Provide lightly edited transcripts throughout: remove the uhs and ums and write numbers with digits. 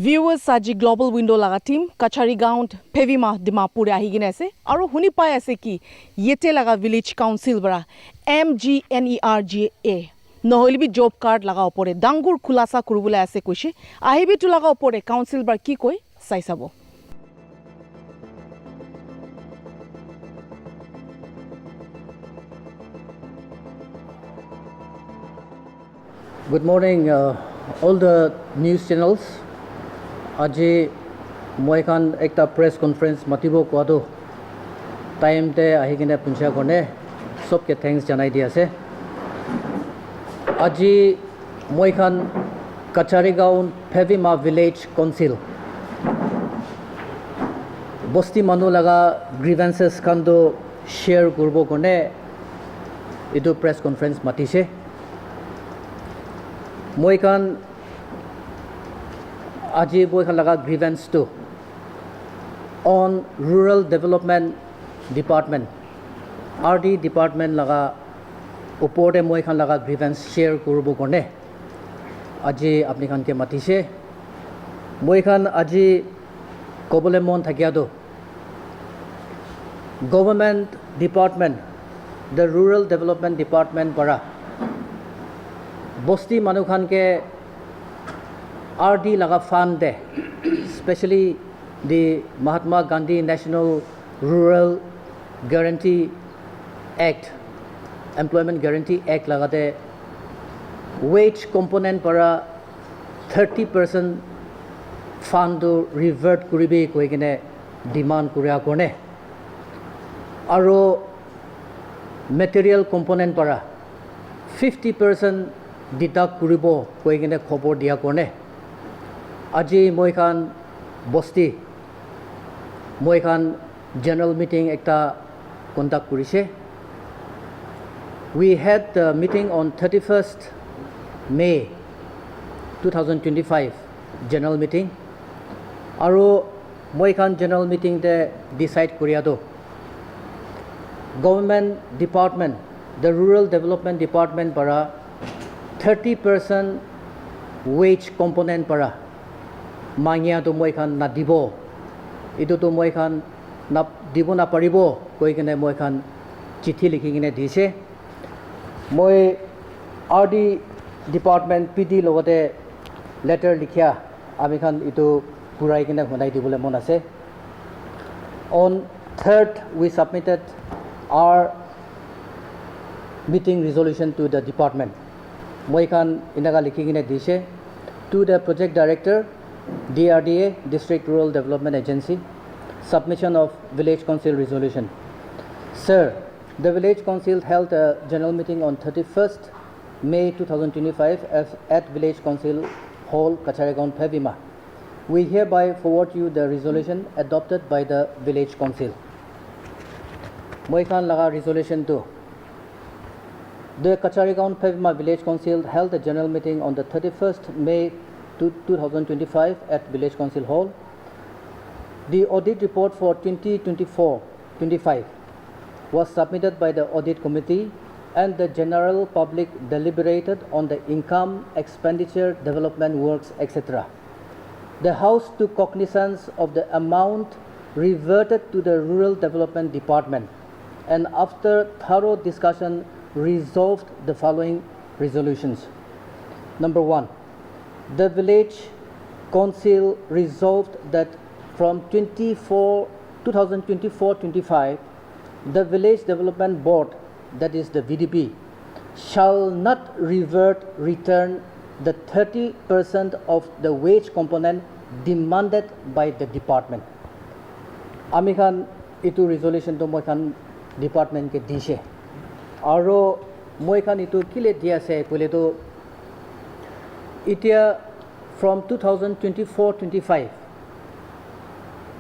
Viewers আজি Global Window laga team Kachari Gaon Pevima Dimapur ahi gine ase aru huni pai ase ki yete laga village council bara MGNERGA নহলি B job card laga opore dangur khulasa kurubule ase koise ahi bi tu laga opore council bar ki koi sai sabo. Good morning, all the news channels. Aji moi khan ekta press conference matibo kwado time te ahi kine puncha kone sob ke thanks janai di ase. Aji moi khan Kachari Gaon Pevima Village Council bosti manu laga grievances khan do share kurbo kone itu press conference matise. Moi khan aji boi khan laga grievance to on rural development department RD department laga upore moi khan laga grievance share kurubo kone aji apni khan ke matise. Moi khan aji kobole mon thakia do government department the rural development department para bosti manu khan ke RD laga fund de especially the Mahatma Gandhi National Rural Guarantee Act Employment Guarantee Act laga de wage component para 30% fund to revert kuribi koi kine demand kuria kone aro material component para 50% deduct kuribo koi kine khobor dia kone aji moi khan bosti moi khan general meeting ekta conduct kurise. We had the meeting on 31st May 2025 general meeting aro moi khan general meeting de decide kuria do government department the rural development department para 30% wage component para mangya to moi khan na dibo itu to moi khan na dibo na paribo koi kene moi khan chithi likhi kine dise. Moi RD department PD logote letter likhya ami khan itu purai kine honai dibole mon ase. On 3rd we submitted our meeting resolution to the department. Moi khan inaga likhi kine dise to the project director DRDA District Rural Development Agency submission of village council resolution. Sir, the village council held a general meeting on 31st May 2025 at village council hall Kachari Gaon Pevima. We hereby forward you the resolution adopted by the village council. Moi khan laga resolution to the Kachari Gaon Pevima Village Council held a general meeting on the 31st May 2025 at Village Council Hall. The audit report for 2024-25 was submitted by the audit committee and the general public deliberated on the income, expenditure, development works, etc. The House took cognizance of the amount reverted to the Rural Development Department and after thorough discussion resolved the following resolutions. Number 1. The village council resolved that from 2024-25 the village development board, that is the VDB, shall not return the 30% of the wage component demanded by the department. Ami khan itu resolution to moi khan department ke dise aro moi khan itu kile dia ase kole to itia from 2024-25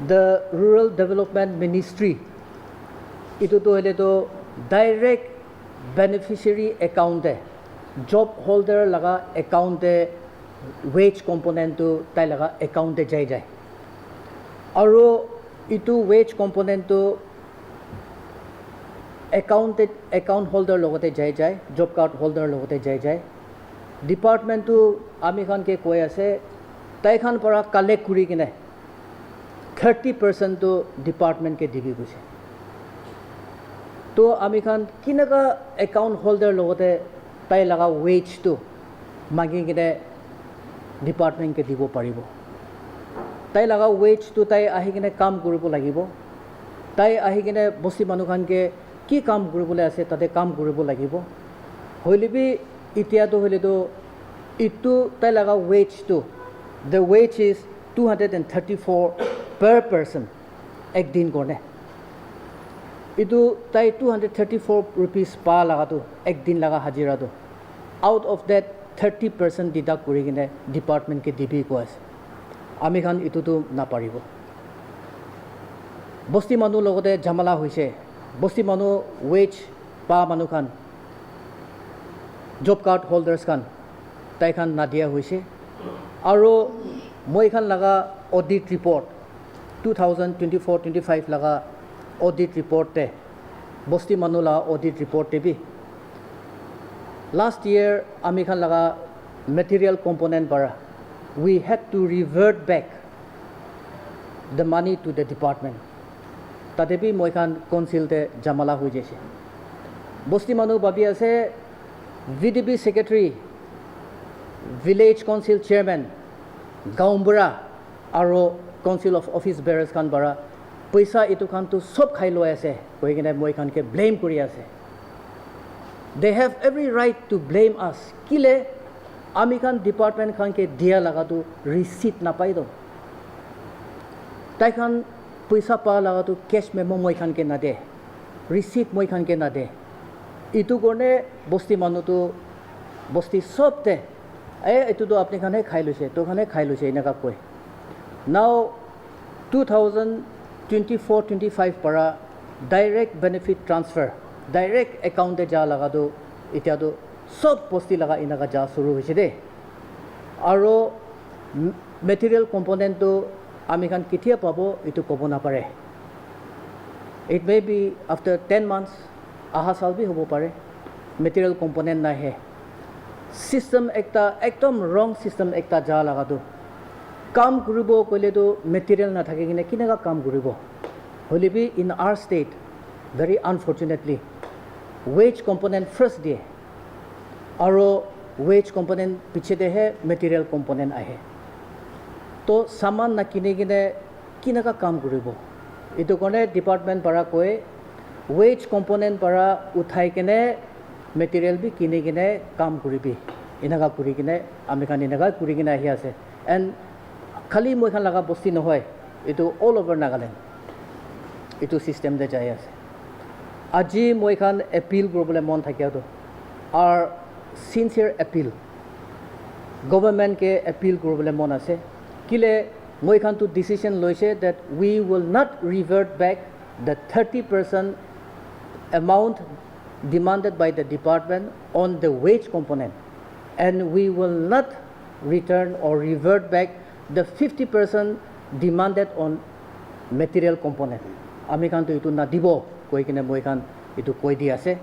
the rural development ministry itu to hele to direct beneficiary account de job holder laga account de wage component to tai laga account de jai aro itu wage component to account holder logote jai job card holder logote jai department to ami khan ke koi ase ताइखान परा collect करी किने 30% तो department के दिबी गुसे तो आमी खान किनका account holder लगते ताई लगा वेज तो मांगी किने डिपार्टमेंट के दिबो पारिबो ताई लगा वेज तो ताई आही किने काम करिबो लागिबो ताई आही किने बस्ती मानु खान के की काम करिबोले आसे ताते काम करिबो लागिबो होइलिबि इतिया तो होइले तो इतु ताई लगा वेज तो the wage is 234 per person एक दिन करने इतु ताई 234 rupees पा लगा तो एक दिन लगा हाजिरा तो out of that 30% डिडक्ट करी किने डिपार्टमेंट के दिबी को आसे आमी खान इतु तो ना पारिबो बस्ती मानु लगते झमेला होइसे बस्ती मानु वेज पा मानु Khan job card holders Khan ताई खान ना दिया होइसे आरो মই খান लगा ऑडिट रिपोर्ट 2024-25 लगा ऑडिट रिपोर्ट ते बस्ती मानु ला ऑडिट रिपोर्ट ते भी लास्ट ईयर आमी खान लगा मटेरियल कंपोनेंट बरा we had to revert back the money to the department ताते भी মই खान काउंसिल ते जमाला हो जैसे बस्ती मानु भाबी आसे VDB secretary village council chairman गाँवबुरा और काउंसिल ऑफ ऑफिस बेयर्स खान बरा पैसा इतु खान तो सब खाई लो ऐसे कोई किने moi खान के ब्लेम करी आसे they have every right to blame us किले आमी खान डिपार्टमेंट खान के दिया लगा तो रिसीट ना पाई दो ताई खान पैसा पा लगा तो कैश मेमो moi खान के ना दे रिसीट moi खान के ना दे इतु कोने बस्ती मानु तो बस्ती सब ते इतु तो अपने खाने खाई लुसे तो खाने खाई लुसे इनका कोई नाउ 2024-25 परा direct benefit transfer direct account जा लगा तो इत्या तो सब बस्ती लगा इनका जा शुरू होइसे दे और मटेरियल कंपोनेंट तो आमी खान किथिया पाबो इतु कबो ना पारे it may be after 10 months आहा साल भी होबो पारे मटेरियल कंपोनेंट ना है सिस्टम एकता एकदम रॉन्ग सिस्टम एकता जा लगा तो काम करिबो कइले तो मटेरियल ना थाके किने किनेका काम करिबो होली भी in our state very unfortunately wage component first दिए और वेज कंपोनेंट पीछे दे है मटेरियल कंपोनेंट आहे तो सामान ना किने किने किनेका काम करिबो इतो कोने डिपार्टमेंट para कोए वेज कंपोनेंट para उठाई किने मटेरियल भी किने किने काम करिबि इनका करि किने आमी खान इनका करि किने आहि आसे एंड खाली মই खान लगा बस्ती न होय इतो ऑल ओवर नागालैंड इतो सिस्टम दे जाय आसे আজি মই खान अपील करबले मन थाकिया तो आर सिंसियर अपील गवर्नमेंट के अपील करबले मन आसे किले মই खान तो डिसीजन लइसे that we will not revert back the 30% amount demanded by the department on the wage component and we will not return or revert back the 50% demanded on material component ami khan to itu na dibo koi kine moi khan itu koi di ase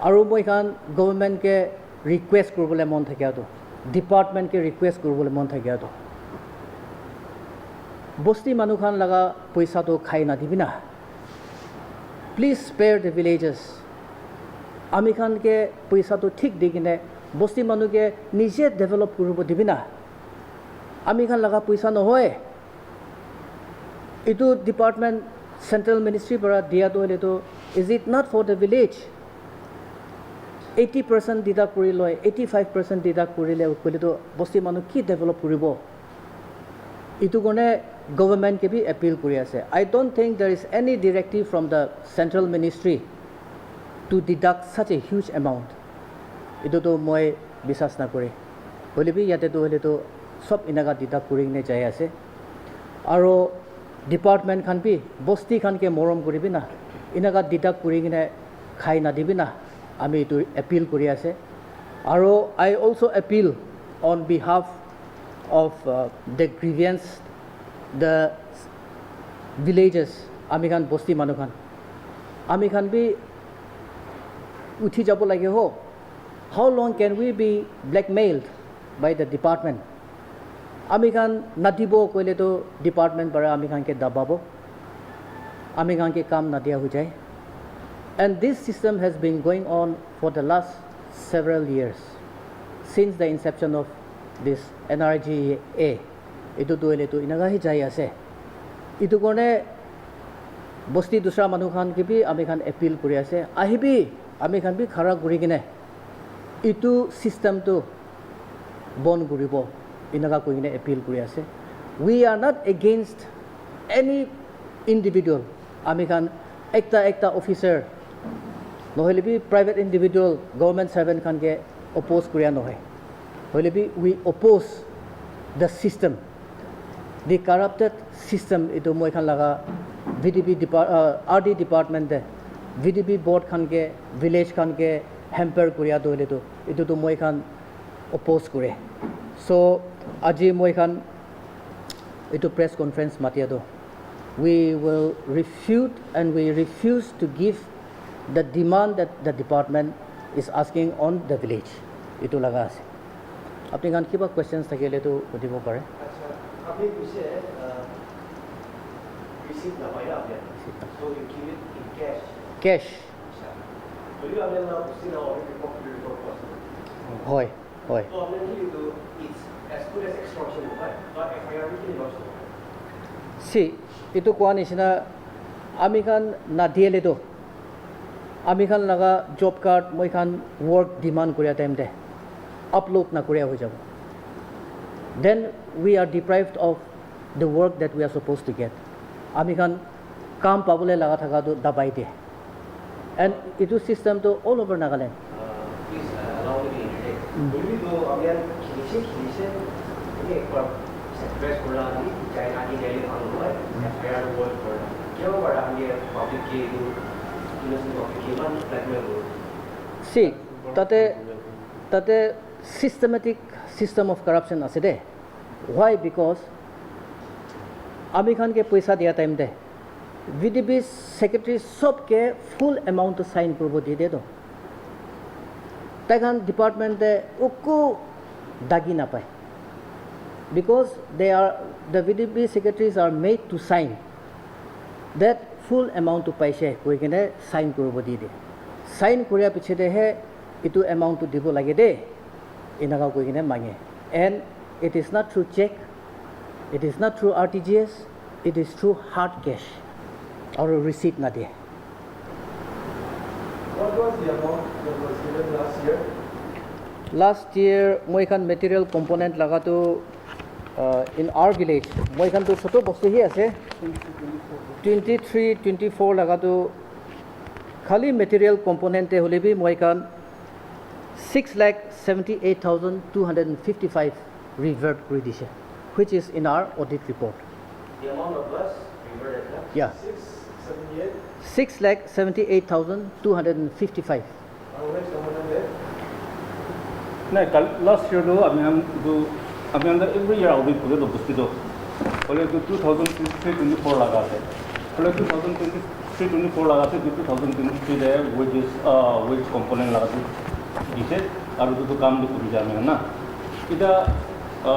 aru moi khan government ke request koribole mon thakia to department ke request koribole mon thakia to bosti manu khan laga paisa to khai na dibina please spare the villages आमी खान के पैसा तो ठीक दी किने बस्ती मानु के निजे develop करिबो दिबिना आमी खान लगा पैसा न होय इतु डिपार्टमेंट सेंट्रल मिनिस्ट्री पर दिया तो ले तो is it not for the village 80% दिदा करि लय 85% दिदा करिले कले तो बस्ती मानु की डेवलप करिबो इतु कोने गवर्नमेंट के भी अपील करि आसे I don't think there is any directive from the central ministry to deduct such a huge amount ito to moi bisas na kore hole bi yate to hole to sob inaga deduct kori ne jai ase aro department khan bi bosti khan ke morom koribi na inaga deduct kori ne khai na dibi na ami to appeal kori ase aro I also appeal on behalf of the grievance the villages ami khan bosti manu khan ami khan bi उठी जाबो लगे हो how long can we be blackmailed by the department আমি খান নাদিব কইলে তো department পৰা আমি খানকে দাবাব আমি খানকে কাম নাদিয়া হৈ যায় and this system has been going on for the last several years since the inception of this NRGA etu toile to inagahi jai ase etu kone bosti dusra manu khan ke bi ami khan appeal kuri ase ahibi ami khan bi khara kuri kine etu system to bon guribo inaga koi kine appeal kuri ase we are not against any individual ami khan ekta officer নহলে B private individual government servant khan ke oppose kuriya nohoy hole bi we oppose the system the corrupted system etu moi khan laga VDB RD department de VDB board khan ke village khan ke hamper kuriya doile to etu to moi khan oppose kore so aji moi khan etu press conference matia do we will refute and we refuse to give the demand that the department is asking on the village etu laga ase apni kan kiba questions thakile to udibo pare acha apni pise receipt na paila apni so you give it in cash will you apni na usi na audit report hoy so apni ki to it's as good as extortion right but FIR ki also see etu kwa nisina ami kan na diele do আমি খান লাগা job card মই খান work demand করিয়া time দে upload না করিয়া হয়ে যাব then we are deprived of the work that we are suppose to get আমি খান কাম পাবলে লাগা থাকা তো দাবাই দিয়ে এন্ড ইটু সিস্টেম তো all over Nagaland please allow me to interject will you do apni khilise ini ekbar press kora ani China ni daily phone hoy FIR word kora kya bara ani public ke do see tate systematic system of corruption ase de why because ami khan ke paisa dia time de VDB secretary sob ke full amount to sign korbo di de do tagan department de ukku dagi na pai because the VDB secretaries are made to sign that full amount to paise koi kene sign koribo di de sign koria piche de he itu amount to dibo lage de inaga koi kene mange and it is not through check it is not through RTGS it is through hard cash or a receipt na de what was the amount that was given last year moi khan material component laga to in our village moi khan to choto bostu hi ase 23-24 laga to khali material component te hole bi moi kan 6,78,255 revert kori dise which is in our audit report the amount of loss reverted yeah 6,78,255 नहीं कल last year लो अभी हम जो अभी अंदर every year audit पूरे तो बुस्ती तो बोले तो 2023-24 लगा थे बोले 2023-24 लगा थे 2023 है वेज कंपोनेंट लगा थे जिसे और तो काम जो पूरी जाने है ना इधर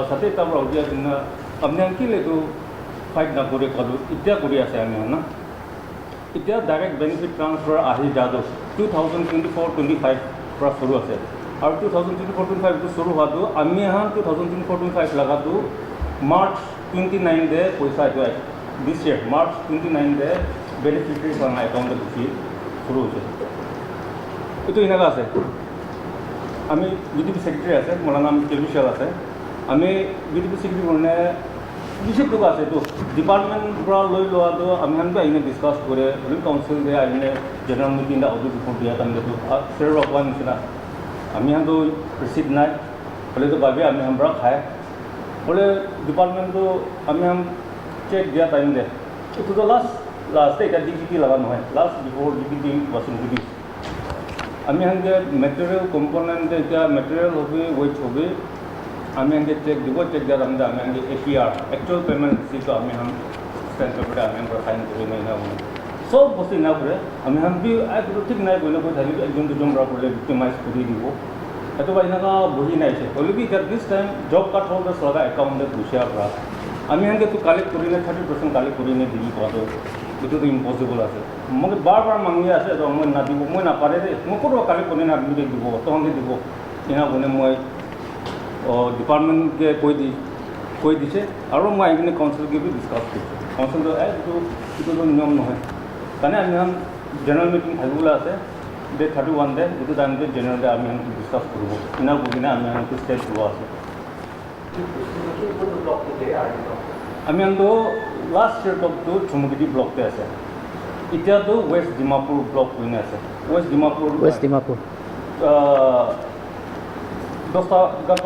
सत्य तब रह गया दिन अपने अंकी ले तो फाइट ना करे करो इतना कुरिया से आने है ना इतना डायरेक्ट बेनिफिट ट्रांसफर आही जादो 2024-25 पर शुरू है और 2024-25 तो शुरू हुआ तो अम्मी हाँ 2024-25 लगा तो मार्च 29 दे पैसा जो है दिस ईयर मार्च 29 दे बेनिफिटरी का अकाउंट दुखी शुरू हो तो इनागा আছে আমি বিডিপি সেক্রেটারি আছে মোর নাম কেবিশাল আছে আমি বিডিপি সেক্রেটারি মানে বিশেষ লোক আছে তো ডিপার্টমেন্ট পৰা লৈ লোৱা তো আমি হানকে আইনে ডিসকাস করে কাউন্সিল দে আইনে জেনারেল মিটিং দা অডিট রিপোর্ট দিয়া তাম তো ফের রকম নিছিনা আমি হান তো রিসিভ নাই বলে তো ভাবে আমি আমরা খায় বলে ডিপার্টমেন্ট তো আমি হাম চেক দিয়া টাইম দে তো লাস্ট এটা ডিপিটি লাগানো হয় লাস্ট বিফোর ডিপিটি ওয়াশিং ডিপি আমি হানকে মেটেরিয়াল কম্পোনেন্ট এটা মেটেরিয়াল হবে ওয়েট হবে আমি হানকে চেক দিব চেক দিয়া আমি Han APR actual payment receipt আমি হাম স্ক্যান করে আমি আমরা সাইন করে নাই না সব বস্তু না করে আমি হাম বি একটু ঠিক নাই বলে কই থাকি একজন দুজন রা করলে ভিক্টিমাইজ করে দিব itu ba inaka buhi nai che only that this time job card holders laga account de dusia pra ami hanke to collect korine 30% collect korine dibi pa to itu to impossible ase moge bar mangi ase to moi na dibo moi na pare de mo ko collect korine na dibo to hanke dibo ina bone moi department ke koi diche aro moi igine council ke bhi discuss kore council to itu to নিয়ম নহয় kane ami han general meeting thagula ase day 31 day itu time de general de ami han discuss koribo ina bugina ami han to stage huwa ase আমি আনতো last year টপটো চুমুকিটি block তে আছে এতিয়াতো west Dimapur block হৈ আছে west Dimapur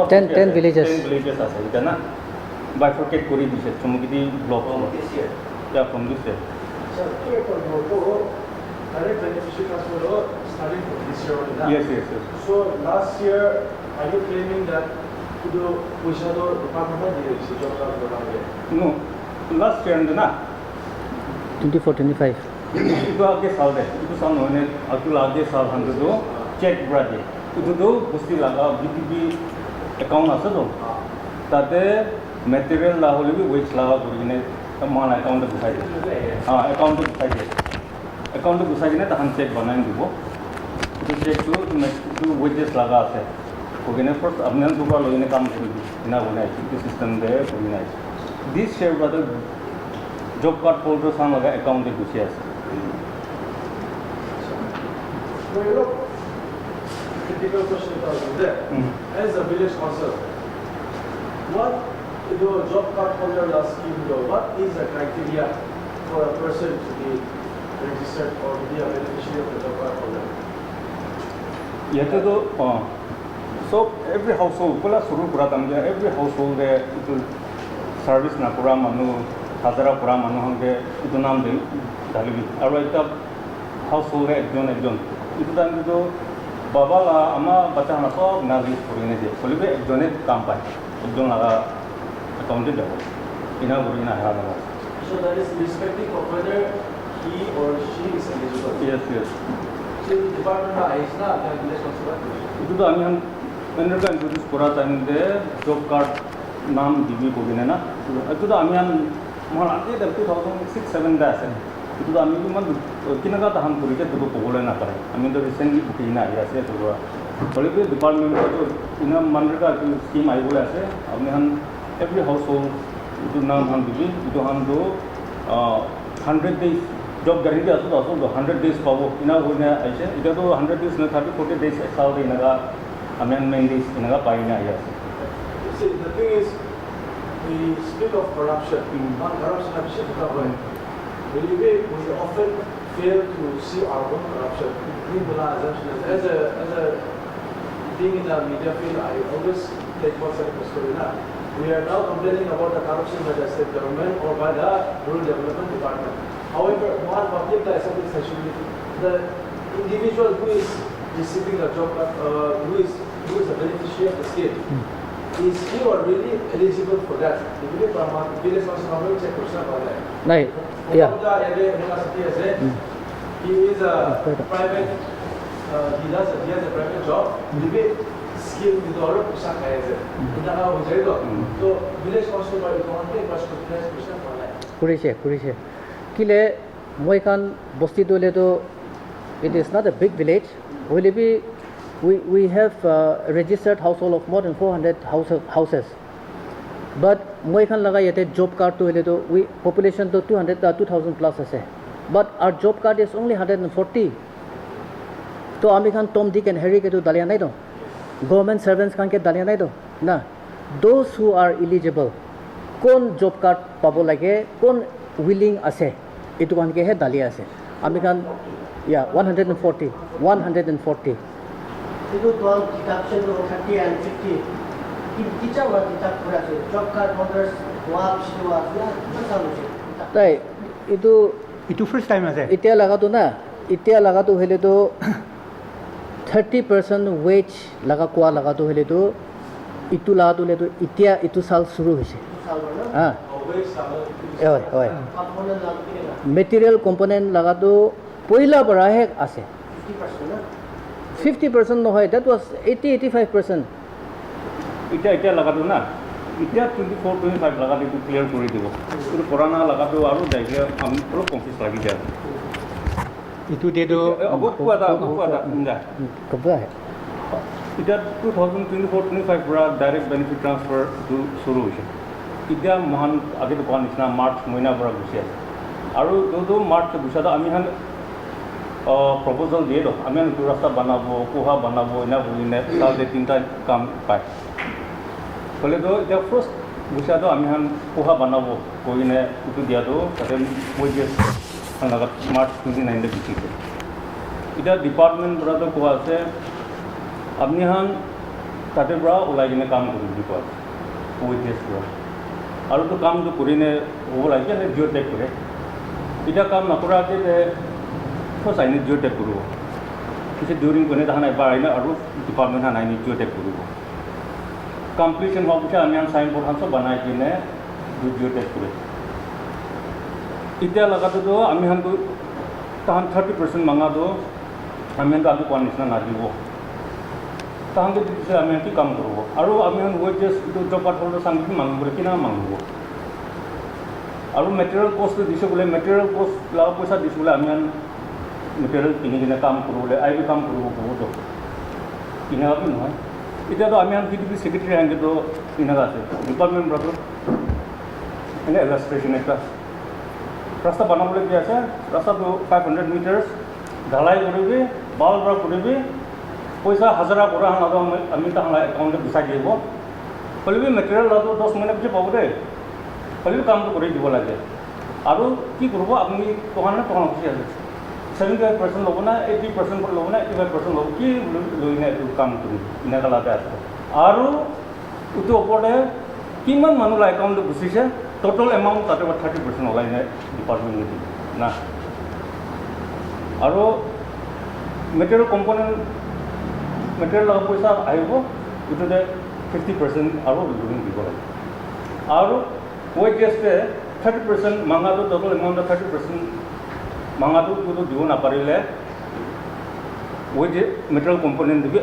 10 villages আছে এটা না বাইফৰকেট কৰি দিছে চুমুকিটি block from this year So here for Morocco, direct beneficiary transfer starting from this year only. yes So last year, are you claiming that to Pushado Department of the job program? no last year na 24-25 itu age saal de itu saal noine atul age saal handu do check brade itu do busti laga btb account ase to tate material la hole bi wage laga kurine मान account to busai account to busai ne tahan check banai dibo itu check to wages laga ase kogene first apne duba loine kam kori ina banai itu system de kori this share brother job card holder sam laga account de busi ase So you know, critical question is there. As a village council, what your job card holder last scheme, what is the criteria for a person to be registered or to be a beneficiary of the job card holder? yete do so every household pula suru pura tamja every household de itu service na pura manu hazara pura manu hange itu naam de dalibi aro eta household e ekjon itu dan do baba la ama bacha na sob na list korine de kolibe ekjone kam pai ekjon laga account de debo ina borina hala la So that is irrespective of whether he or she is eligible. yes So the department is not the village council. itu do ami han energa introduce kora time de job card naam dibi kogine na itu do ami han mohal age de 2006-7 da ase itu do ami man kinaga tahan kori ke to pogole na pare ami to recently booking na aya se to kolibe department to ina manrega scheme ai bole ase ami han every household itu naam han dibi itu han do 100 days job guarantee aso to 100 days pabo ina hoina aise ita to 100 days na 30-40 days extra de inaga amendment days inaga pai na aya See, the thing is, we speak of corruption. Non-corruption appreciation covered. We often fail to see our own corruption. As a being in the media field, I always take concern in Australia. We are now complaining about the corruption by the state government or by the rural development department. However, one public license essentially the individual who is receiving a job, who is a beneficiary of the scheme, is he or really eligible for that? The village council normally check person about that. nahi yeah He is a private. He has a private job. The skill with all of Pusak has it. So village council by the government must recognize person for that. কৰিছে কিলে মই kan বস্তি দলে তো it is not a big village will be we have registered household of more than 400 houses but moi kan laga yate job card to hele to we population to 2000 plus ase but our job card is only 140 to ami kan tom dick and harry ke to dalia nai do government servants kan ke dalia nai do na those who are eligible kon job card pabo lage kon willing ase etu kan ke he dalia ase ami kan yeah 140 itu tuan deduction to 30 and 50 kita orang deduct berapa job card holders wap siwa ya macam tu tai itu first time আছে এতিয়া লাগাটো হলে তো 30% wage laga kwa lagato hole to itu lagato le to itia itu sal shuru hoise ha oi material component lagato poila bara he ase 50% 50% নহয়, that was 80-85%. এতিয়া লগাটো না এতিয়া 24-25 লগাটো এইটো ক্লিয়াৰ কৰি দিব কিন্তু পুৰণা লগাটো আৰু যাইকে আমি অলপ কনফিউজ লাগি যায় Itu dia tu. এটা কব আহে এতিয়া 2024-25 পৰা ডাইৰেক্ট বেনিফিট ট্ৰান্সফাৰটো চুৰু হৈছে এতিয়া মহান আগতে কোৱা নিচিনা মাৰ্চ মহিনাৰ পৰা গুচি আছে আৰু যোনটো মাৰ্চ গুচাটো আমি প্ৰপ'জেল দিয়ে আমি ৰাস্তা বনাব কোহা বনাব এনে বুলিনে তাতে তিনিটা কাম পায় ক'লেতো এতিয়া ফাৰ্ষ্ট গুচাটো আমি কোহা বনাব কৈনে এইটো দিয়াটো তাতে মই যে মাৰ্চ 29 গুচিছে এতিয়া ডিপাৰ্টমেণ্ট পৰাতো কোৱা আছে আপুনি তাতে পৰা ওলাই কিনে কাম কৰি বুলি কোৱা আছে পৰা আৰু তো কামটো কৰিনে হ'ব লাগে জিঅ' টেগ কৰে এতিয়া কাম নকৰাকৈ চাইনে জিঅ' টেগ কৰিব পিছত ডিউৰিং কোনে তাহান এবাৰ আহিলে আৰু ডিপাৰ্টমেণ্ট নাইনি জিঅ' টেগ কৰিব কমপ্লিশ্যন হোৱাৰ পিছত আমি চাইন বৰ্ড চব বনাই কিনে জিঅ' টেগ কৰে এতিয়া লগাটোতো আমি তাহান 30% মাঙাটো আমি আমি কোৱা নিচিনা নাদিব তাহাঁতে দিছে আমি কি কাম কৰিব আৰু আমি ৱেজেছ এইটো জব কাৰ্ড হ'লে চাংগি মাঙিবলৈ কিনা মাঙিব আৰু মেটেৰিয়েল কষ্টটো দিছোঁ বোলে মেটেৰিয়েল কষ্ট লাভ পইচা দিছোঁ বোলে আমি মেটেৰিয়েল কিনি কিনে কাম কৰিবলৈ আই বি কাম কৰিব বহুতো কিনাবি নহয় এতিয়াতো আমি PDP ছেক্ৰেটাৰী আনকেতো কিনাগা আছে ডিপাৰ্টমেণ্ট পৰা এনে ইলাষ্ট্ৰেশ্যন এটা ৰাস্তা বনাবলৈ কি আছে ৰাস্তাটো 500 মিটাৰ্ছ ঢালাই কৰিবি বাল পৰা কৰিবি পইচা হাজাৰা কৰা নাযাওঁ আমি তাহাঁতৰ একাউণ্টত বিচাৰি দিব হ'লেবি মেটেৰিয়েল লাভটো 10 মিনিট পিছত পাব দেই হ'লেবি কামটো কৰি দিব লাগে আৰু কি কৰিব আপুনি টকা খুচি আছে 75% ল'ব না 80% ল'ব না 85% ল'ব কি লৈ নে এইটো কাম কৰি এনেকুৱা লাভে আছে আৰু এইটো ওপৰতে কিমান মানুহ একাউণ্টত গুচিছে টোটেল এমাউণ্ট তাতে 30% ওলাই নাই ডিপাৰ্টমেণ্টে দিব না আৰু মেটেৰিয়েল কম্পনেণ্ট মেটেৰিয়েল লগা পইচা আহিব এইটোতে 50% আৰু লোডিং দিব লাগে আৰু ৱেজেছে 30% মাঙাটো টোটেল এমাউণ্টত 30% মাঙাটো যদি দিব নাপাৰিলে ৱেজে মেটেৰিয়েল কম্পনেণ্ট দিব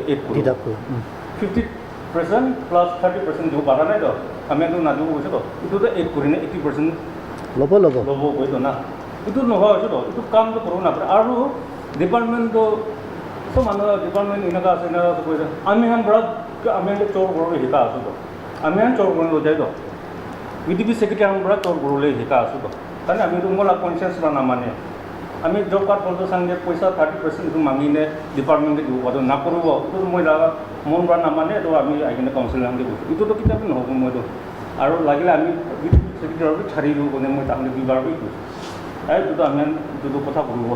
50% প্লাছ 30% দিব পাৰা নাই তো আমি এইটো নাদিব কৈছোঁ তো এইটোতে 8 কৰি নে 80% ল'ব কৈছোঁ না এইটো নোহোৱা হৈছে তো এইটো কামটো কৰিব নাপাৰে আৰু ডিপাৰ্টমেণ্টটো চব মানুহ ডিপাৰ্টমেণ্ট এনেকুৱা আছে এনেকুৱা কৈছে আমি পৰা আমি চোৰ কৰিবলৈ শিকা আছোঁ তো আমি চোৰ কৰিব যায় তো PDP ছেক্ৰেটাৰী পৰা চোৰ কৰিবলৈ শিকা আছোঁ তো কাৰণ আমি মোলা কনচিয়াছ পৰা নামানে আমি জব কাৰ্ড ফলটো চাংগে পইচা 30% এইটো মাঙিনে ডিপাৰ্টমেণ্টে দিব পাৰোঁ নকৰিব এইটো মই মন পৰা নামানে এইটো আমি আহি কিনে কাউঞ্চিলাৰ কৈছোঁ এইটোতো কিতাপ নহ'ব মইতো আৰু লাগিলে আমি PDP ছেক্ৰেটাৰীকে ছাড়ি দিওঁ মানে মই তাহাঁতে বিবাৰ বুলি কৈছোঁ এইটোতো আমি এইটো কথা কৰিব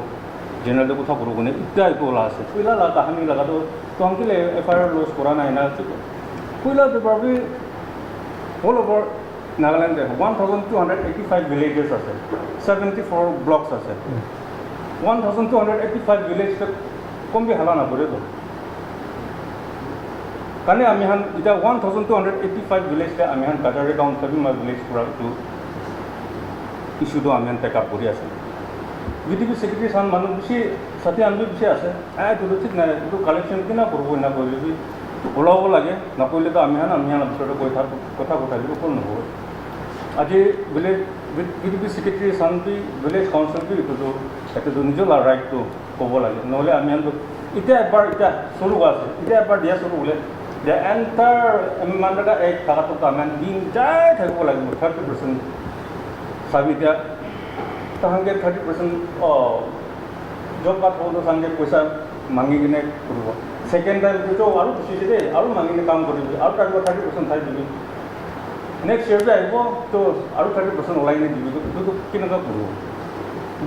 জেনেৰেলটো কথা কৰোঁ কোনে এতিয়া এইটো ওলা আছে কয়লা কাহানি লগাটো তংকিলে FIR লছ কৰা নাই না কয়লা পেপাৰবি অল অভাৰ নাগালেণ্ডে 1285 ভিলেজেছ আছে 74 ব্লকছ আছে 1285 ভিলেজ কমবি হালা নকৰেতো কাৰণে আমি এতিয়া 1285 ভিলেজতে আমি কাজাৰী টাউন ফেভিমা ভিলেজ পৰা এইটো ইছ্যুটো আমি টেক আপ কৰি আছোঁ PDP ছেক্ৰেটাৰী চান মানুহ বেছি 97 বেছি আছে এইটো ঠিক নাই এইটো কালেকশ্যন কিনা কৰিব না কৰিলে ওলাব লাগে নকৰিলেতো আমি ভিতৰতে কথা দিব কোন নহ'ব আজি ভিলেজ PDP ছেক্ৰেটাৰী চানবি ভিলেজ কাউঞ্চিলবি এইটোতো নিজৰ ৰাইটটো ক'ব লাগে নহ'লে আমি এতিয়া চৰু আছে এতিয়া এবাৰ দিয়া চৰু বোলে যে এণ্টাৰ মানটা এক থকাটো আমি দিন যাই থাকিব লাগিব 30% চাবি এতিয়া তাহাঁতে 30% জব কাৰ্ড হ'লেও চাংগে পইচা মাঙি কিনে কৰিব ছেকেণ্ড টাইম এইটো আৰু গুচিছে দেই আৰু মাঙি কিনে কাম কৰিবি আৰু তাৰ 30% চাই দিবি নেক্সট ইয়েৰ আহিব তো আৰু 30% ওলাই কিনে দিবি এইটো কেনেকুৱা কৰিব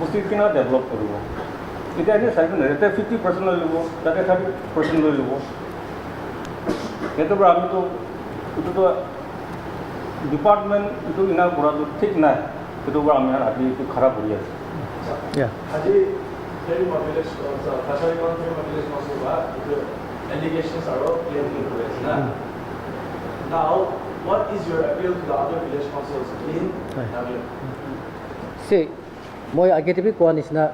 বস্তু কেনেকুৱা ডেভেলপ কৰিব এতিয়া এনেই চাই পিনে ইয়াতে 50% লৈ ল'ব তাতে 30% লৈ ল'ব সেইটোৰ পৰা আমিতো এইটোতো ডিপাৰ্টমেণ্ট এইটো ইনাৰ কৰাটো ঠিক নাই সেইটোৰ পৰা আমি আজি এইটো খাৰাপ কৰি আছোঁ আজি ভিলেজ কাছাৰীগঞ্জ ভিলেজ মাছুবা এইটো এলিগেশ্যনছ আৰু ক্লেইম কৰি আছে না নাও what is your appeal to the other village councils in Nagaland? মই আগেতে কোৱা নিচিনা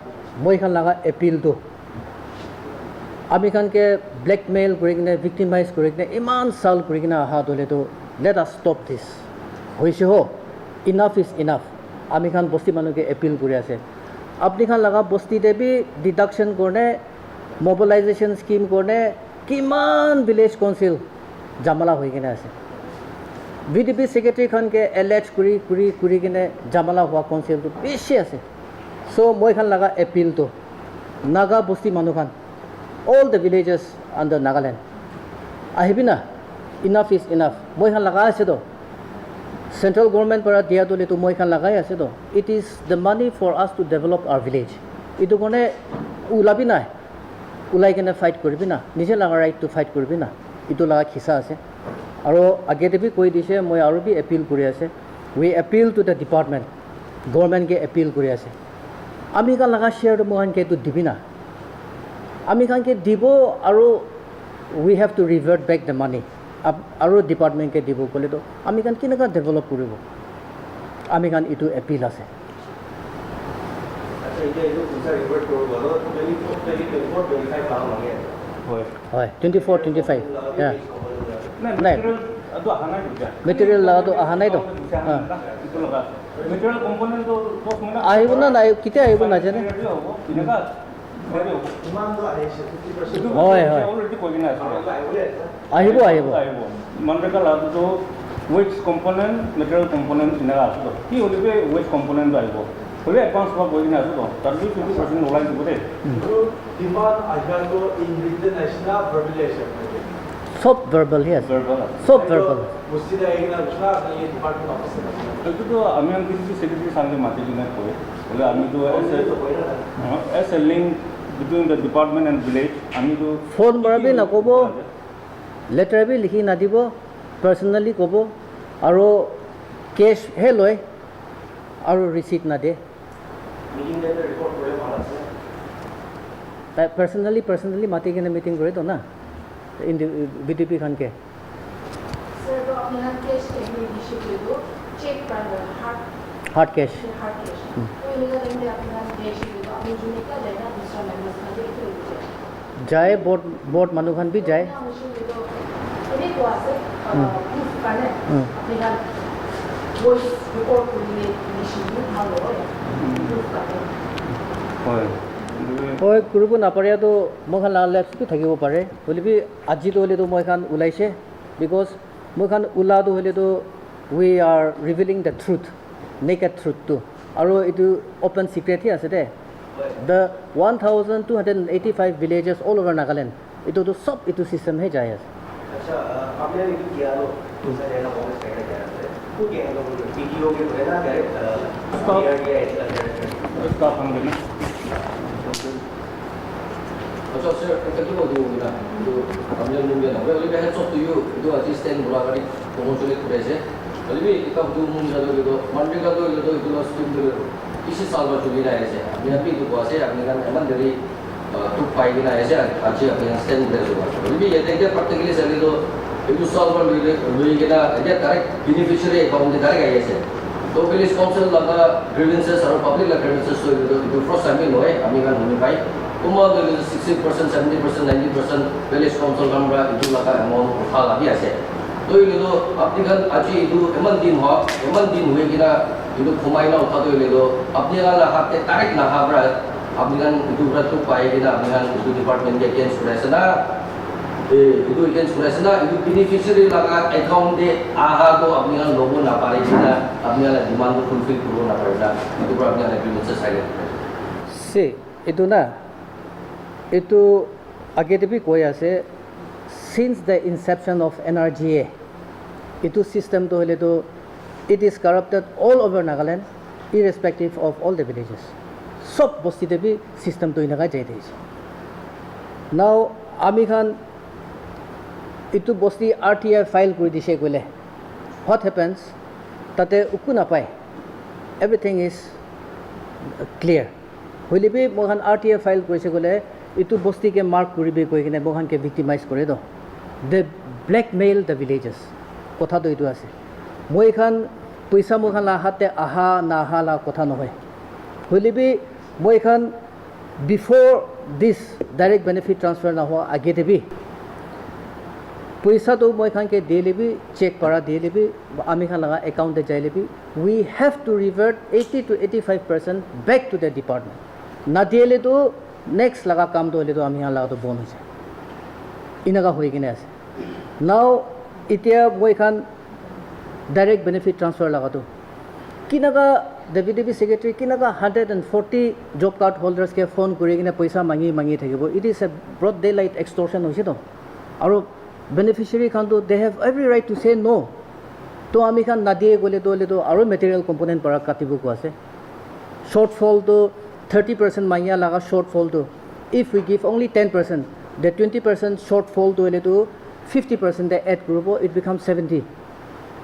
মই এখন লগা এপিলটো আমি খানকে ব্লেকমেইল কৰি কিনে ভিক্টিমাইজ কৰি কিনে ইমান চাউল কৰি কিনে অহা হ'লেতো লেট আছ ষ্টপ দিছ হৈছে হ ইনাফ ইজ ইনাফ আমি খান বস্তি মানুহকে এপিল কৰি আছে আপুনি খান লগা বস্তিতে বি ডিডাকশ্যন কাৰণে মোবিলাইজেশ্যন স্কিম কাৰণে কিমান ভিলেজ কাউন্সিল জামালা হৈ কিনে আছে ভিডিপি ছেক্ৰেটাৰীখনকে এলেজ কৰি কিনে জামালা হোৱা কাউন্সিলটো বেছি আছে চ' মই খান লগা এপিলটো নাগা বস্তি মানুহখান all the villages under Nagaland আহিবি না enough is enough মই খান লগা আছে তো central government পৰা দিয়া দলে তো মই খান লাগাই আছে তো it is the money for us to develop our village ইটো কোনে ওলাবি না ওলাই কিনে ফাইট কৰিবি না নিজে লগা ৰাইট টু ফাইট কৰিবি না ইটো লগা খিচা আছে আৰু আগেতে বি কৈ দিছে মই আৰু বি এপিল কৰি আছে we appeal to the department government K appeal কৰি আছে আমি খান লগা শ্বেয়াৰটো মহানকে এইটো দিবি না আমি খানকে দিব আৰু we have to revert back the money আৰু ডিপাৰ্টমেণ্টকে দিব ক'লেতো আমি খান কেনেকুৱা ডেভেলপ কৰিব আমি খান এইটো এপিল আছে আচ্ছা এতিয়া এইটো পইচা ৰিভাৰ্ট কৰিব গ'লো 24 25 লাখ লাগে হয় হয় 24 25 নাই নাই ಅದು ಅಹನೈ ಬಿಟ್ಟೆ মেটেৰিয়েল লগাটো অহা নাই তো ಇದು ಲಗಾ ಮೆಟೀರಿಯಲ್ ಕಂಪೋನೆಂಟ್ তো মানে আহিব না নাই কেতিয়া আহিব নাজানে ইনকা ইমানটো আহিছে 50% হয় হয় অলৰেডি কৈ কিনে আছে আহিব আহিব আহিব মনৰেগা লাটো ৱেজ কম্পোনেন্ট মেটেৰিয়েল কম্পোনেন্ট ইনকা আছে কি হলিবে ৱেজ কম্পোনেন্ট আহিব হলে এডভান্স বা কৈ কিনে আছে তো তাৰ 50% ওলাই দিব দে ডিমান্ড আইগাটো ইন ৰিটেন আইছনা ভাৰ্বুলেশ্যন সব ভাৰ্বাল হি আছে ভাৰ্বাল সব ভাৰ্বাল মুস্তিদা আইগনা বুঝলা এই ডিপার্টমেন্ট অফিসে এইটো আমি কিছু সেক্রেটারি সামনে মাতি কিনে কই বলে আমি তো as a link between the department and village আমি তো ফোন মাৰবি নক'ব লেটাৰ বি লিখি নাদিব পাৰ্চনেলি ক'ব আৰু কেছ হে লয় আৰু ৰিচিট নাদে মিটিং ডেটে ৰিপৰ্ট কৰিলে ভাল আছে তাই পাৰ্চনেলি মাতি কিনে মিটিং কৰে তো না বিডিপি খানকে सर तो अपने हाथ कैश के इशू के दो चेक कर हार्ड कैश हार्ड कैश तो इनका टाइम अपने हाथ कैश के दो अपने जो निकला जाए ना दूसरा मेंबर्स का दे तो যায় বৰ্ড মানুহখান বি যায় अरे तो आसे प्रूफ करने अपने हाथ वॉइस रिकॉर्ड को लिए इशू में भाग हो या प्रूफ करने হয় হয় কৰিব নাপাৰেতো মই খান লেপছটো থাকিব পাৰে হ'লেবি আজিতো হ'লেতো মই খান ওলাইছে বিকজ মই খান ওলাটো হ'লেতো we are revealing the truth naked ট্ৰুথটো আৰু এইটো অ'পেন ছিক্ৰেটহে আছে they the 1285 villages all over Nagaland এইটোতো চব এইটো ছিষ্টেমহে যাই আছে अच्छा आपने ये किया लो दूसरा जगह कांग्रेस कहने जा रहे थे वो क्या है लोग पीटीओ के है ना डायरेक्ट स्टाफ हम Ghani Also, sir, ito na. Ito, kami yung muna. Well, we have talked to you. Ito, assistant Murakari, promotion prese. Well, we ikaw dumong sa ito. Monday ka ito stream ito. Isi salva chuli na ese. Apni api ito ko ase. Apni kan eman dari tupai na ese. Aji apni kan stand there ito. Well, we yete ite practically sa ito. Ito salva lui kita. Ite direct beneficiary account ite direct ay ese. तो village council laga grievances और public laga grievances so itu first time ini loh, kami kan menimpai. Cuma dari 60%, 70%, 90% village council kamera itu laga amount hal lagi aja. तो itu अपनी kan aji itu eman din हुए kita itu kumai na utah itu itu अपनी kan lah hati tarik na habra अपनी kan itu berat pakai kita अपनी kan itu department dia kian sudah sana itu ikan sudah sana itu beneficiary laga account de aha to अपनी kan logo na pare kita अपनी kan demand to fulfill kuro na pare kita itu berapa अपनी kan agreement saya সে এইটো না এইটো আগেতে B কৈ আছে since the inception of NRGA itu system to hole it is corrupted all over Nagaland irrespective of all the villages sob bosti te bi system to inaga jai deise now ami khan itu bosti RTI file kori dise gole what happens tate uku na pai everything is clear hole bi mohan RTI file korise gole itu bosti ke mark koribe koi kine mohan ke victimize kore do they blackmail the villages কথা তো এইটো আছে মই খান পইচা মই খান হাতে আহা না আহা লা কথা নহয় হলিবি মই খান before this direct benefit transfer na hoa age de bi paisa to moi khan ke de lebi check para de lebi ami khan laga account de jai lebi we have to revert 80 to 85% back to the department na dele to next laga kam to le to ami khan laga to bon hoise inaga hoi kine ase now itia moi khan direct benefit transfer laga to kinaga deputy secretary kinaga 140 job card holders ke phone kuri kine paisa mangi thakibo it is a broad daylight extortion hoise to aru beneficiary khan to they have every right to say no to ami khan nadie gole to aru material component para katibo ko ase shortfall to 30% mangia laga shortfall to if we give only 10% the 20% shortfall to le to 50% the add group it becomes 70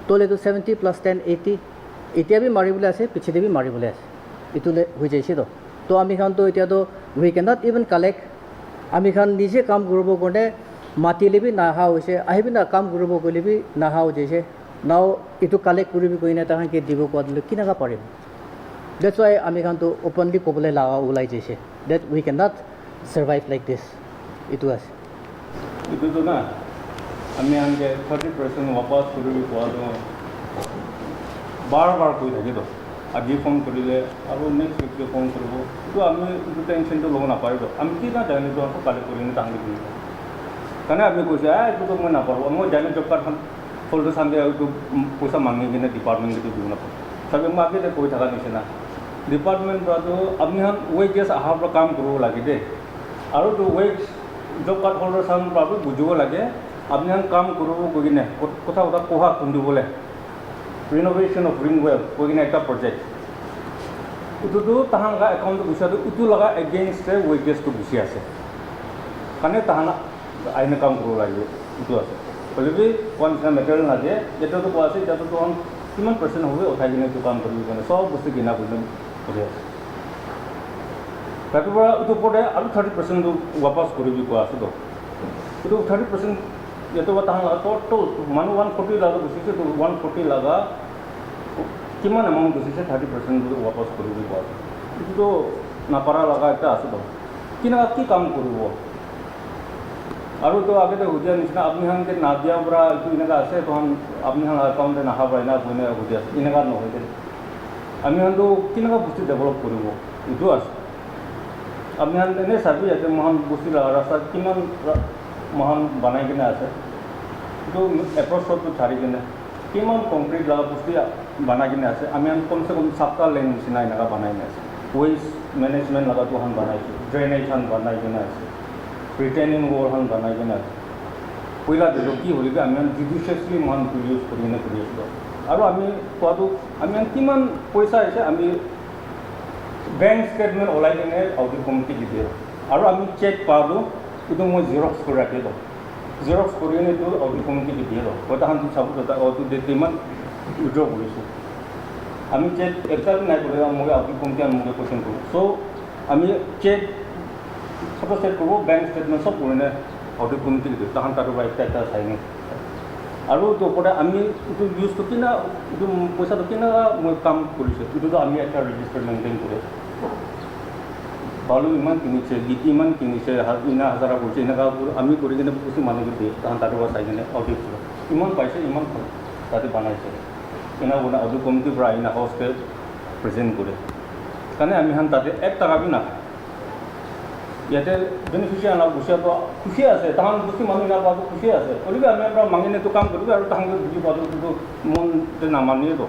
to le to 70 plus 10 80 इतिया भी मारिबले आसे पिछे भी मारिबले आसे इतुले हो जाइसे तो आमी खान तो इतिया तो we can not even collect आमी खान निजे काम करबो कोने मातिले भी नाहा होइसे आहिबि ना काम करबो गले भी नाहा हो जाइसे नाउ इतु कलेक्ट करिबि कोइना ताहां के दिबो कोदले किनागा पारिम दैट्स व्हाई आमी खान तो ओपनली कोबले लागा उलाई जाइसे that we can not survive like this इतु आसे इतु तो ना आमी आनके 30% वापस करिबि कोदो बार कोई থাকে তো আজি ফোন কৰিলে আৰু নেক্সট উইকে ফোন কৰিব তো আমি এইটো টেনশ্যনটো ল'ব নাপাৰিব আমি কি না জানি তো আকৌ কালেক্ট কৰি নি তাহলে কি কাৰণে আমি কৈছে এইটো তো মই নাপাৰো মই জানি জব কাৰ্ডখন ফলটো চান্দে এইটো পইচা মাঙি কিনে ডিপাৰ্টমেণ্টটো দিব নাপাৰো সবে মই আগে কৈ থকা নিচিনা ডিপাৰ্টমেণ্ট তো আপুনি হান ৱেজেছ আহাৰ পৰা কাম কৰিব লাগে দে আৰু তো ৱেজ জব কাৰ্ড হোল্ডাৰ চাম পাবো বুজিব লাগে আপুনি হান কাম কৰিব গৈ কিনে কথা কোহা খুন্দিবলৈ renovation of Ringwell going at a project. Itu tu tahan laga account tu bisa tu itu laga against the wages tu bisa ase. Karena tahan aina kam kuru lagi itu ase. Kalau भी कौन सा material ना दे जैसे तो कुआसे जैसे तो हम किमान percent हुए उठाई किने तो काम करूँ करने सब बुस्ते गिना बुझने बोले tapi bara itu pada alu 30% tu wapas kuri kuasa tu itu 30% itu tahan laga total manu 140 laga busi tu 140 laga किमान अमाउंट बुसी से 30% tu wapas kuri kuasa itu tu napara laga itu ase tu किना की काम करूँ और तो आगे तो हुदिया निश्चित अपनी हम के नादिया बरा तो इनका ऐसे तो हम अपनी हम अकाउंट में नहा पाए ना कोई हुदिया इनका न होते अपनी हम तो किनका बुस्ती डेवलप करूँ itu as अपनी हम ने सभी ऐसे महान बुस्ती लगा रास्ता किमान महान बनाए के ना ऐसे तो अप्रोच तो छाड़ी के ना किमान कंक्रीट लगा बुस्ती बना के ना ऐसे अपनी हम कम से कम सबका लेन सिना इनका बनाए ना ऐसे वेस्ट मैनेजमेंट लगा तो हम बनाए ड्रेनेज हम बनाए के ना ऐसे रिटेनिंग वॉल हम बनाए के ना पहला जो की होली आम जुडिशियसली मान यूज कर और आम तो आम किमान पैसा है आम बैंक स्टेटमेंट ओलाई के ऑडिट कमिटी की दिए और आम चेक पालो तो मैं जेरक्स कर रखे दो जेरक्स कर ऑडिट कमिटी की दिए दो तहन सब डेट इमान विड्र कर आम चेक एक ना मैं ऑडिट कमिटी मैं क्वेश्चन करूँ सो आम चेक सब चेक करो बैंक स्टेटमेंट सब करने ऑडिट कमिटी की तहन तार एक साइन और तो आम यूज तो कि पैसा तो कि मैं काम कर आम एक रेजिस्टार मेनटेन कर बालू इमान किनिसे गिटी इमान किनिसे इना हजारा कर आम कर मानुक दिए तहन तार चाई ऑडिट इमान पैसे इमान ताते बनाइसे इना बना audit committee in house K present करे कारण आम हम ताते एक टका भी ना ইয়াতে বেনিফিচিয়ারি না বুঝা তো খুশি আছে তাহান বুঝি মানুষ না পাবো খুশি আছে বলবি আমি আমরা মাঙিনে তো কাম করবি আর তাহাকে বুঝি পাবো কিন্তু মনতে না মানিয়ে তো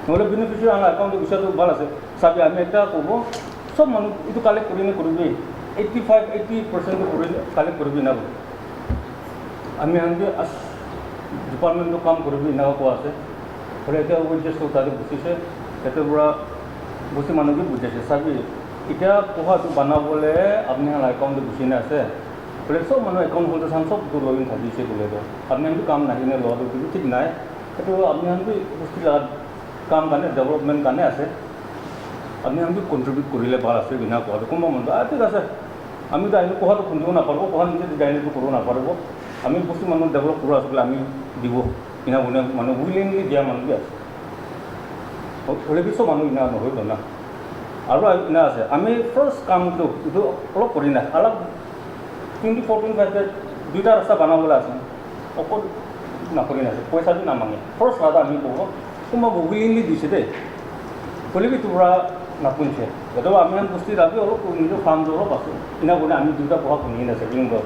নহলে বেনিফিচিয়ারি আনা একাউন্ট বুঝা তো ভালো আছে সাবি আমি একটা করব সব মানুষ এটা কালেক্ট করিনে করবি 85-80% করে কালেক্ট করবি না আমি আনকে ডিপার্টমেন্ট কাম করবি না কো আছে বলে এটা ওই যে সরকারে বুঝিছে এত বড় বুঝি মানুষকে বুঝাইছে সাবি इतना पोहा तो बनाबले अपने एकाउंट गुसी ना आसे बोले सब मानु एकाउंट होल्डर सान सब तो लॉगिन थादिसे बोले तो अपने हम काम नहीं ने लॉग तो ठीक ना तो अपने हम भी बुस्ती काम करने डेवलपमेंट करने आसे अपने हम भी कंट्रीब्यूट करिले बाल आसे बिना को तो कोमा मन ठीक আছে আমি তো আইনো পোহা তো খুন্দিব না পারবো পোহা নিজে ডিজাইন তো করব না পারবো আমি বুস্তি মানুষ ডেভেলপ করা আসলে আমি দিব ইনা বনে মানে উইলিংলি দিয়া মানুষ আছে ওলে বিশ মানুষ ইনা নহইল না আৰু এনে আছে আমি ফাৰ্ষ্ট কামটো এইটো অলপ কৰি নাই অলপ 24-25 দুইটা ৰাস্তা বনাবলৈ আছে অকল নকৰি নাই পইচাটো নামাঙে ফাৰ্ষ্ট ৰাস্তা আমি ক'ব কোনোবা উইলিংলি দিছে দেই ক'লেবি তোৰা নাপুঞ্চে যদিও আমি বস্তু ৰাখি অলপ নিজৰ ফাৰ্মটো অলপ আছোঁ কিনা কৰি আমি দুটা পঢ়া শুনি আছে বিলিংগত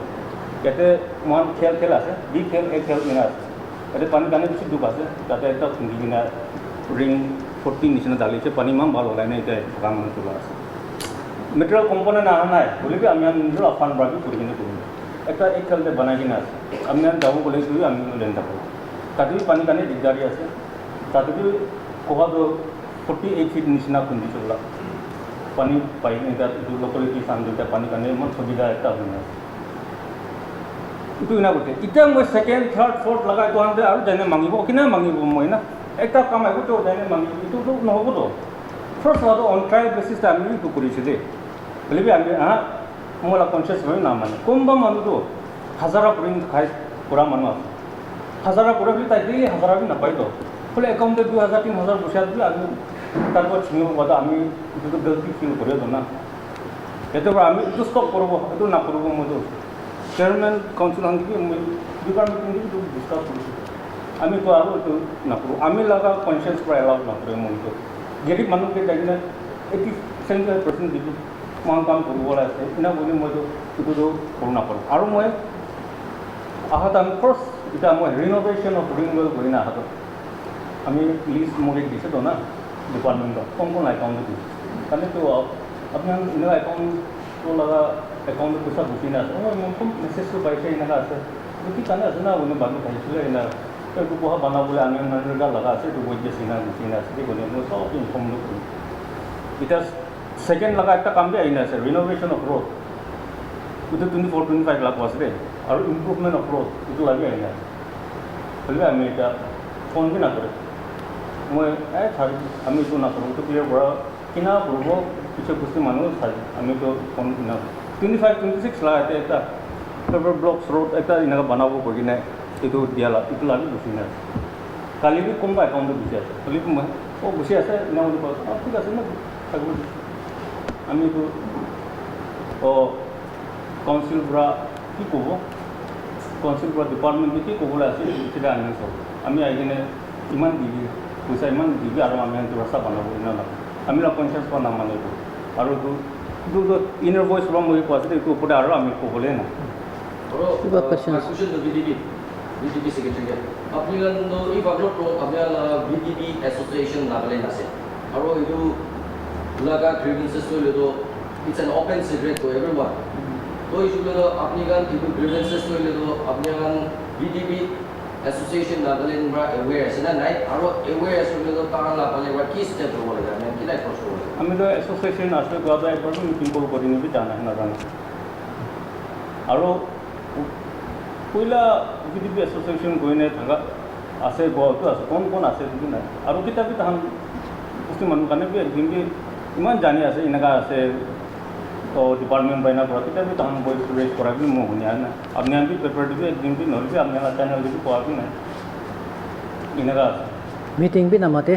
ইয়াতে মহান খেল আছে বি খেল এই খেল কিনা আছে ইয়াতে পানী কাৰণে বেছি দুখ আছে তাতে এটা খুন্দি কিনা ৰিং 14 নিচিনা ঢালিছে পানী ইমান ভাল ওলাই নাই এতিয়া থকা মানুহ তোলা আছে মেটেৰিয়েল কম্পনেণ্ট অহা নাই বুলিবি আমি নিজৰ ফাণ্ড ৰাখি কৰি কিনে কৰিম একটা এক খেলতে বনাই কিনে আছে আমি যাব গ'লে আমি লেন থাকোঁ তাতে পানী কাৰণে দিগদাৰী আছে তাতে কোহাটো 48 ফিট নিচিনা খুন্দি চলা পানী পাই এতিয়া এইটো লোকেলিটি চাম দুটা পানী কাৰণে ইমান সুবিধা এটা হৈ আছে এইটো কিনা কৰিছে এতিয়া মই ছেকেণ্ড থাৰ্ড ফ'ৰ্থ লগাই তহঁতে আৰু যেনে মাঙিব কিনে মাঙিব মই না একটা কাম একোতো যেনে মাঙিব এইটোতো নহ'বতো ফাৰ্ষ্ট হোৱাটো অন ট্ৰায়েল বেচিছ আমি এইটো কৰিছোঁ দেই বুলিবি আমি মই অলপ কনচিয়াছ হৈ নামানে কোনোবা মানুহটো হাজাৰা কৰি খাই কৰা মানুহ আছে হাজাৰা কৰে বুলি তাই দিয়ে হাজাৰা বি নাপায়তো বোলে একাউণ্টে 2000-3000 পইচা দিলে আমি তাৰপৰ ছিঙিব কথা আমি এইটো গলতি ফিল কৰি দিওঁ না এতিয়াৰ পৰা আমি এইটো ষ্টপ কৰিব এইটো নকৰিব মইতো চেয়াৰমেন কাউন্সিল আনকি মই ডিপাৰ্টমেণ্ট এইটো ডিছকাছ কৰিছোঁ আমি তো আৰু এইটো নকৰোঁ আমি লগা কনচিয়াছ পৰা এলাউ নকৰোঁ মইতো গেৰিব মানুহকে যাইকিনে 80-75% দিছোঁ মই কাম কৰিবলৈ আছে এনে বুলি মইতো এইটোতো কৰোঁ নকৰোঁ আৰু মই আহাত আমি ফাৰ্ষ্ট এতিয়া মই ৰিন'ভেশ্যন অফ ৰিংৱেল কৰি না আহাতত আমি লিষ্ট মোক দিছেতো না ডিপাৰ্টমেণ্টত কোন একাউণ্টত দিছে কাৰণেতো আপোনাৰ এনেকুৱা একাউণ্টটো লগা একাউণ্টত পইচা গুচি নাছে মই খুব মেছেজটো পাইছে এনেকুৱা আছে কি কাৰণে আছে না মানে মানুহ ভাবিছিলে এনে এইটো পঢ়া বনাবলৈ আমি মানুহ লগা আছে এইটো বৈদ্য চিনা গুচি নাছে কি কৰি মই চব ইনফৰ্ম নকৰোঁ এতিয়া ছেকেণ্ড লগা একটা কাম আহি আছে ৰিন'ভেশ্যন অফ ৰোড এইটো 24-25 লাখ আছে দেই আৰু ইম্প্ৰুভমেণ্ট অফ ৰোড এইটো লাগি আহি আছে হ'লে আমি এতিয়া ফোন বি নকৰে মই আমি এইটো নকৰোঁ এইটো ক্লিয়াৰ কৰা কিনা কৰিব কিছু বস্তু মানুহ চাই আমিতো ফোন কিনা 25-26 লাখ এটা পেপাৰ ব্লকছ ৰোড এটা এনেকৈ বনাব কৰি কিনে এইটো দিয়া এইটো লাগি গুচি নাই কালি বি কোনোবা একাউণ্টত গুচি আছে খালি মই গুচি আছে এনে বুলি কওঁ ঠিক আছে ন থাকিব আমি এইটো কাউন্সিল পৰা কি ক'ব কাউন্সিল পৰা ডিপাৰ্টমেণ্টে কি ক'বলৈ আছে তেতিয়া আমি চাব আমি আহি কিনে ইমান দিবি পইচা ইমান দিবি আৰু আমি সেইটো ৰাস্তা বনাব ইমান নাপাওঁ আমি কনচিয়াছ পৰা নামানিব আৰু এইটো ইনাৰ ভইচ পৰা মই কোৱা আছে এইটো ওপৰতে আৰু আমি ক'বলৈ নাই BDB secretary apnigan do I baglo pro apniala BDB association nagaland ase aro idu laga grievances to ledo it's an open secret to everyone to isu ledo apnigan idu grievances to ledo apnigan BDB association nagaland bra aware ase na nai aro aware ase ledo taran la pale bra ki step to bolega men ki like post bolega ami do association ase gada ekbar meeting kor kori ni bi jana na jana aro Poila BDB association গৈ নাই থকা আছে বহুতো আছে কোন আছে কিন্তু নাই আৰু কিতাপি তাহান বস্তু মানুহ কাৰণে বি একদিন বি ইমান জানি আছে এনেকুৱা আছে ডিপাৰ্টমেণ্ট বাইনা পৰা কিতাপি তাহান ভইচ ৰেজ কৰা বুলি মই শুনি নাই আপুনি আমি পেপাৰ দিবি একদিন বি নহ'লে আপোনাৰ চেনেল দিবি কোৱা বি নাই এনেকুৱা আছে মিটিং বি নামাতে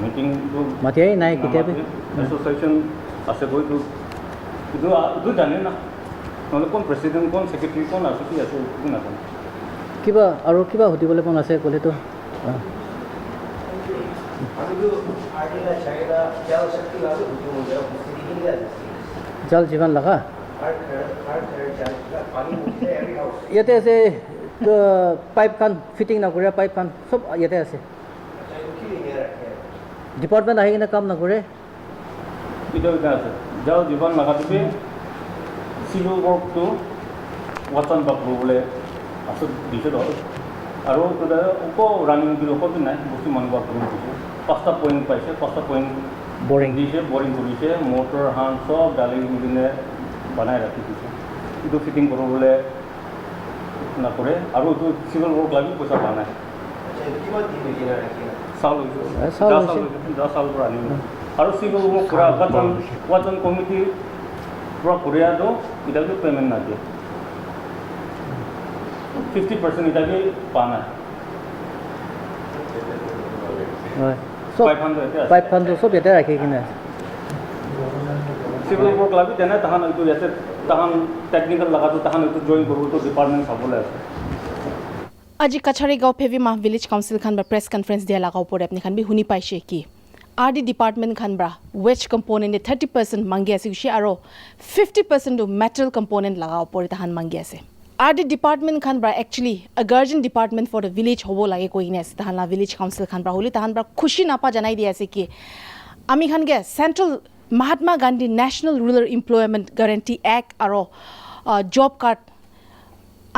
মিটিংটো মাতিয়াই নাই কিতাপি এছ'চিয়েশ্যন আছে গৈতো এইটো জানে না নহ'লে কোন প্ৰেচিডেণ্ট কোন ছেক্ৰেটাৰী কোন আছে কি আছে এইটো নাজানো কিবা আৰু কিবা সুধিবলৈ মন আছে ক'লেতো জল জীৱন লগা ইয়াতে আছে পাইপ খান ফিটিং নকৰে পাইপ খান চব ইয়াতে আছে ডিপাৰ্টমেণ্ট আহি কিনে কাম নকৰে এতিয়া আছে জল জীৱন লগাটোকে চিভিল ৱৰ্কটো ৱাটান বাক বোলে আছে দিছে ধৰ আৰু ৰানিং বিল ওপৰতো নাই বস্তু মানুহ কৰি দিছে 5টা পইণ্ট পাইছে 5টা পইণ্ট বৰিং দিছে বৰিং কৰিছে মটৰ হান চব ডালি কিনে বনাই ৰাখি দিছে এইটো ফিটিং কৰিবলৈ নকৰে আৰু এইটো চিভিল ৱৰ্ক লাগি পইচা পোৱা নাই চাউল চাউল পৰা আনিব আৰু চিভিল ৱৰ্ক কৰা ৱাটান কমিটি পুৰা কৰিয়াটো এতিয়ালৈকে পে'মেণ্ট নাদিয়ে 50% এতিয়ালৈকে পোৱা নাই হয় চব পাইপ খানটো চব ইয়াতে ৰাখি কিনে civil work labi tena tahan itu yate tahan technical laga tu tahan itu join koru to department sabole ase আজি কাছাৰীগাঁও ফেভিমা ভিলেজ কাউন্সিল খান বা প্ৰেছ কনফাৰেন্স দিয়া লগা ওপৰত আপুনি খান বি শুনি পাইছে কি আৰডি ডিপাৰ্টমেণ্ট খান ব্ৰা ৱেজ কম্পোনেণ্টে 30% মাংগি আছে উছি আৰু 50% টো মেটেল কম্পোনেণ্ট লগা ওপৰত তাহান মাংগি আছে আৰডি ডিপাৰ্টমেণ্ট খান ব্ৰা actually a guardian department for the village হ'ব লাগে কৈ কিনে আছে তাহান ভিলেজ কাউন্সিল খান ব্ৰা হলি তাহান ব্ৰা খুশি নাপা জনাই দিয়া আছে কি আমি খানগে central Mahatma Gandhi national rural employment guarantee act আৰু জব কাৰ্ড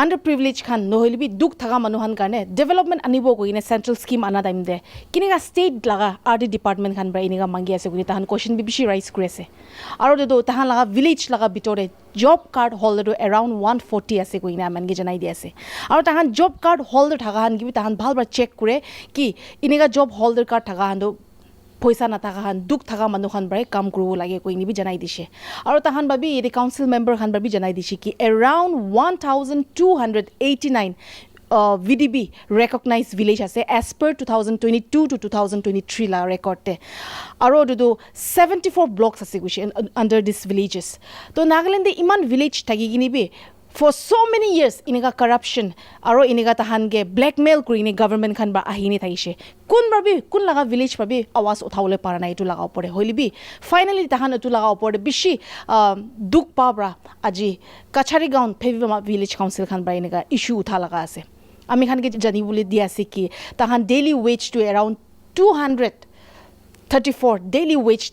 আন্ডাৰ প্ৰিভিলেজ খান নহ'লে বি দুখ থকা মানুহৰ কাৰণে ডেভেলপমেণ্ট আনিব কৈনে চেণ্ট্ৰেল স্কিম আনা টাইম দে কিনেকা ষ্টেট লগা আৰডি ডিপাৰ্টমেণ্ট খান পৰা এনেকা মাংগি আছে বুলি তাহান কুৱেশ্যন বি বেছি ৰাইজ কৰি আছে আৰু দেদো তাহান লগা ভিলেজ লগা ভিতৰে জব কাৰ্ড হোল্ডাৰটো এৰাউণ্ড 140 আছে কৈনে আমানকে জনাই দি আছে আৰু তাহান জব কাৰ্ড হোল্ডাৰ থকা হান কি তাহান ভালবাৰ চেক কৰে কি এনেকা জব হোল্ডাৰ কাৰ্ড থকা হান পইচা নাথাকা হান দুখ থকা মানুহখন বাৰে কাম কৰিব লাগে কৈ নিবি জনাই দিছে আৰু তাহান ভাবি এই কাউন্সিল মেম্বাৰ খান ভাবি জনাই দিছে কি এৰাউণ্ড 1289 ভিডিবি ৰেকগনাইজ ভিলেজ আছে এজ পাৰ 2022 to 2023 লা ৰেকৰ্ডতে আৰু দুটো 74 ব্লকছ আছে কৈছে আণ্ডাৰ দিছ ভিলেজেছ তো নাগালেণ্ডে ইমান ভিলেজ থাকি কিনিবি for so many years inega corruption aro inega tahange blackmail kurine government khan ba ahini thaise kun laga village pabi awas uthawle parana itu laga opore hoilibi finally tahan itu laga opore bishi duk pabra aji kachari gaon phevima village council khan ba inega issue utha laga ase ami khan ke jani bole dia ase ki tahan daily wage to around 234 daily wage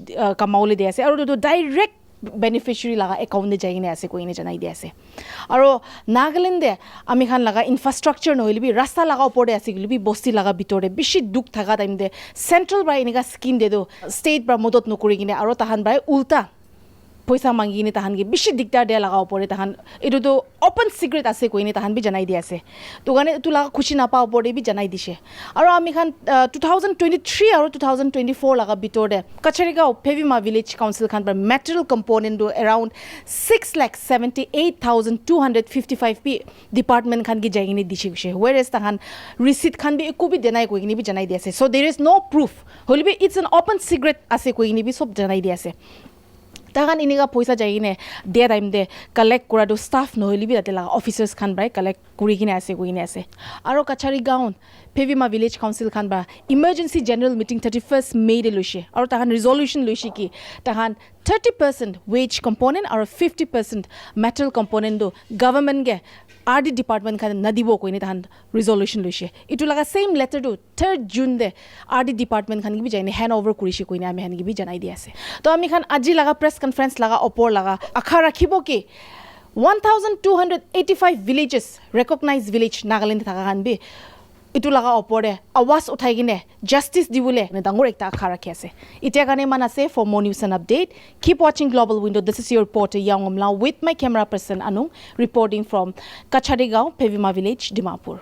kamaule dia ase aro to direct beneficiary laga account jai ne ase koi ne janai di ase aro Nagaland de ami khan laga infrastructure no holibi rasta laga opore ase gilibi bosti laga bitore bishi duk thaga time de central bra inega scheme de do state bra modot no kuri gine aro tahan bra ulta পইচা মাংগি নে তাহান গে বেশি দিগদার দেয়া লাগা পড়ে তাহান এটো তো ওপেন সিক্রেট আছে কইনি তাহান বি জানাই দি আছে তো গানে তো লাগা খুশি না পাও পড়ে বি জানাই দিছে আর আমি খান 2023 আর 2024 লাগা বিতরে কাছারিগাঁও ফেভিমা ভিলেজ কাউন্সিল খান पर মেটেরিয়াল কম্পোনেন্ট দো अराउंड 6,78,255 পি ডিপার্টমেন্ট খান গে জাইনি দিছে whereas তাহান রিসিট খান বি একু বি দেনাই কইনি বি জানাই দি আছে so there is no proof হলিবি ইটস এন ওপেন সিক্রেট আছে কইনি বি সব জানাই দি আছে তাহান ইনিগা পইচা যাইনে দে টাইম দে কালেক্ট কৰা দো স্টাফ নহলিবি তাতে লাগা অফিচাৰ্স খান বাই কালেক্ট কৰি কিনে আছে কইনে আছে আৰু কাছাৰী গাঁও ফেভিমা ভিলেজ কাউন্সিল খান বা ইমাৰ্জেন্সি জেনাৰেল মিটিং 31st মে দে লৈছে আৰু তাহান ৰিজল্যুশন লৈছে কি তাহান 30% wage component আৰু 50% metal component do government ge RD department khan nadibo koine tahan resolution loise itu laga same letter do 3rd June de RD department khan gi jaine hand over kurise koine ami han gi bi janai di ase to ami khan aji laga press conference laga opor laga akha rakhibo ki 1285 villages recognized village Nagaland thaka khan bi itu laga opore awas uthai gine justice dibule ne dangor ekta akha rakhi ase itia gane man ase for more news and update keep watching Global Window. This is your reporter Yangomla with my camera person Anung reporting from Kacharigaon Phevima village Dimapur.